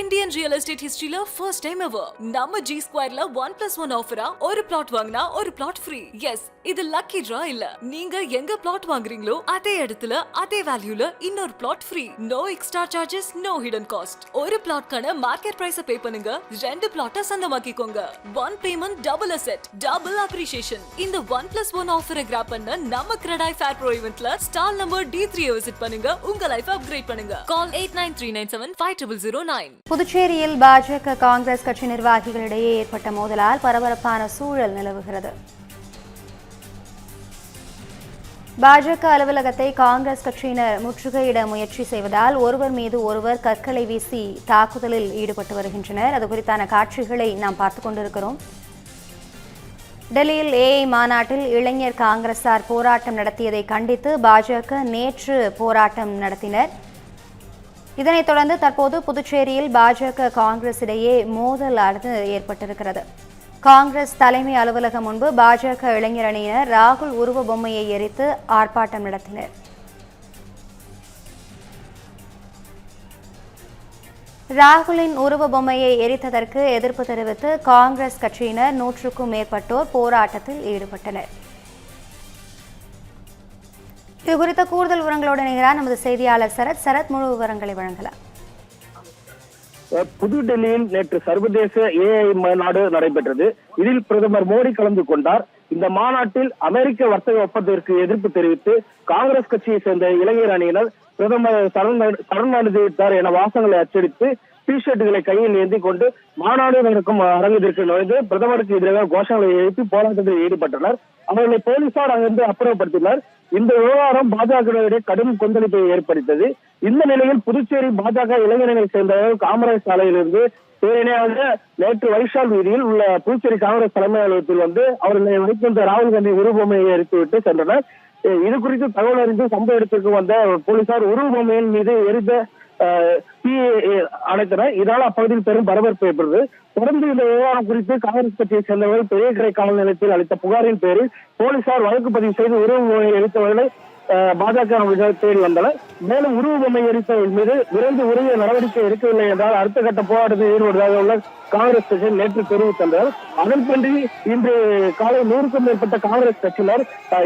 Indian real estate history la first time ever. நம்ம G Square la 1+1 ஆஃபரா ஒரு plot வாங்கினா ஒரு பிளாட் ஃப்ரீ. எஸ், இது லக்கி டிரா இல்ல. நீங்க எங்க பிளாட் வாங்குறீங்களோ அதே இடத்துல அதே வேல்யூல இன்னொரு plot free. No extra charges, no hidden cost. ஒரு பிளாட்கான மார்க்கெட் பிரைஸ பே பண்ணுங்க, ரெண்டு பிளாட்ட சொந்தமாக்கிக்கோங்க. One payment double asset, double appreciation. இந்த 1+1 ஆஃபரை கிராப் பண்ண நம்ம கிரடாய் ஃபேர் ப்ரோ ஈவென்ட்ல ஸ்டால் நம்பர் D3 விசிட் பண்ணுங்க, உங்க லைஃப் அப்கிரேட் பண்ணுங்க. கால் 8939750009. புதுச்சேரியில் பாஜக காங்கிரஸ் கட்சி நிர்வாகிகளிடையே ஏற்பட்ட மோதலால் பரபரப்பான சூழல் நிலவுகிறது. பாஜக அலுவலகத்தை காங்கிரஸ் கட்சியினர் முற்றுகையிட முயற்சி செய்வதால் ஒருவர் மீது ஒருவர் கற்களை வீசி தாக்குதலில் ஈடுபட்டு வருகின்றனர். அது குறித்தான காட்சிகளை நாம் பார்த்துக் கொண்டிருக்கிறோம். டெல்லியில் ஏஐ மாநாட்டில் இளைஞர் காங்கிரசார் போராட்டம் நடத்தியதை கண்டித்து பாஜக நேற்று போராட்டம் நடத்தினர். இதனைத் தொடர்ந்து தற்போது புதுச்சேரியில் பாஜக காங்கிரஸ் இடையே மோதலானது ஏற்பட்டிருக்கிறது. காங்கிரஸ் தலைமை அலுவலகம் முன்பு பாஜக இளைஞர் அணியினர் ராகுல் உருவ பொம்மையை எரித்து ஆர்ப்பாட்டம் நடத்தினர். ராகுலின் உருவ பொம்மையை எரித்ததற்கு எதிர்ப்பு தெரிவித்து காங்கிரஸ் கட்சியினர் 100க்கும் மேற்பட்டோர் போராட்டத்தில் ஈடுபட்டனர். இது குறித்த கூடுதல் விவரங்களோடு இணைகிறார் நமது செய்தியாளர் சரத். சரத், முழு விவரங்களை வழங்கலாம். புதுடெல்லியில் நேற்று சர்வதேச ஏஐ மாநாடு நடைபெற்றது. இதில் பிரதமர் மோடி கலந்து கொண்டார். இந்த மாநாட்டில் அமெரிக்க வர்த்தக ஒப்பந்தத்திற்கு எதிர்ப்பு தெரிவித்து காங்கிரஸ் கட்சியை சேர்ந்த இளைஞர் அணியினர் பிரதமர் சரணடைந்தார் என வாசகங்களை அச்சடித்து டி-ஷர்ட்டுகளை கையில் ஏந்தி கொண்டு மாநாடு நடக்கும் அரங்கத்திற்கு நுழைந்து பிரதமருக்கு எதிராக கோஷங்களை எழுப்பி போராட்டத்தில் ஈடுபட்டனர். அவர்களை போலீசார் அங்கிருந்து அப்புறப்படுத்தினர். இந்த விவகாரம் பாஜகவிடையே கடும் கொந்தளிப்பை ஏற்படுத்தது. இந்த நிலையில் புதுச்சேரி பாஜக இளைஞர்களை சேர்ந்தவர்கள் காமராஜ் சாலையிலிருந்து பேரணியாக நேற்று வைஷால் வீதியில் உள்ள புதுச்சேரி காங்கிரஸ் தலைமை அலுவலகத்தில் வந்து அவர்களை வைத்திருந்த ராகுல் காந்தி உருவபொம்மையை எரித்துவிட்டு சென்றனர். இது குறித்து தகவல் அறிந்து சம்பவ இடத்திற்கு வந்த போலீசார் உருவபொம்மையின் மீது எரித்த அடைத்தனர். இதனால் அப்பகுதியில் பெரும் பரபரப்பு ஏற்பட்டது. தொடர்ந்து இந்த விவகாரம் குறித்து காங்கிரஸ் கட்சியை சேர்ந்தவர்கள் பெரியகரை காவல் நிலையத்தில் அளித்த புகாரின் பேரில் போலீசார் வழக்கு பதிவு செய்து உருவபொம்மையை எரித்தவர்களை பாஜக தேடி வந்தனர். மேலும் உருவ பொம்மை எரித்தவர்கள் மீது விரைந்து உரிய நடவடிக்கை எடுக்கவில்லை என்றால் அடுத்த கட்ட போராட்டத்தில் ஈடுபடுவதாக உள்ள காங்கிரஸ் கட்சி நேற்று தெரிவித்தனர். அதன்பின்றி இன்று காலை 100க்கும் மேற்பட்ட காங்கிரஸ் கட்சியினர்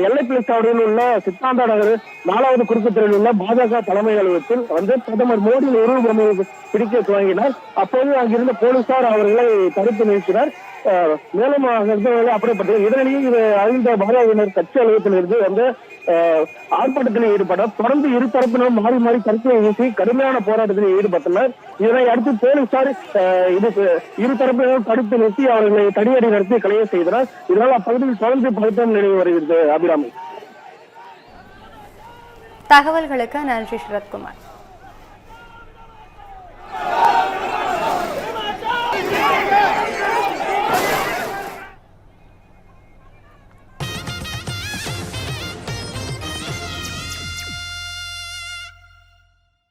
எல்லைப்பிள்ளை சாவடியில் உள்ள சித்தாந்தா நகர் 4வது குறுக்கு தெருவில் உள்ள பாஜக தலைமை அலுவலகத்தில் வந்து பிரதமர் மோடியின் உருவ பொம்மையை பிடிக்க துவங்கினர். அப்போது அங்கிருந்த போலீசார் அவர்களை தடுத்து நிறுத்தினர். மேலும் அப்படிப்பட்டது. இதனிடையே இது அறிந்த பாஜகவினர் கட்சி அலுவலகத்தில் இருந்து வந்து ஆர்ப்பாட்டத்தில் ஈடுபட தொடர்ந்து இரு தரப்பினரும் மாறி மாறி கருத்தை வீசி கடுமையான போராட்டத்தில் ஈடுபட்டனர். இதனை அடுத்து போலீசார் இரு தரப்பினரும் தடுத்து நிறுத்தி அவர்களை தடியடி நடத்தி கலைய செய்தனர். இதனால் அப்பகுதியில் தொடர்ந்து பதட்டம் நிலவி வருகிறது. அபிராமி, தகவல்களுக்கு நன்றி சரத்குமார்.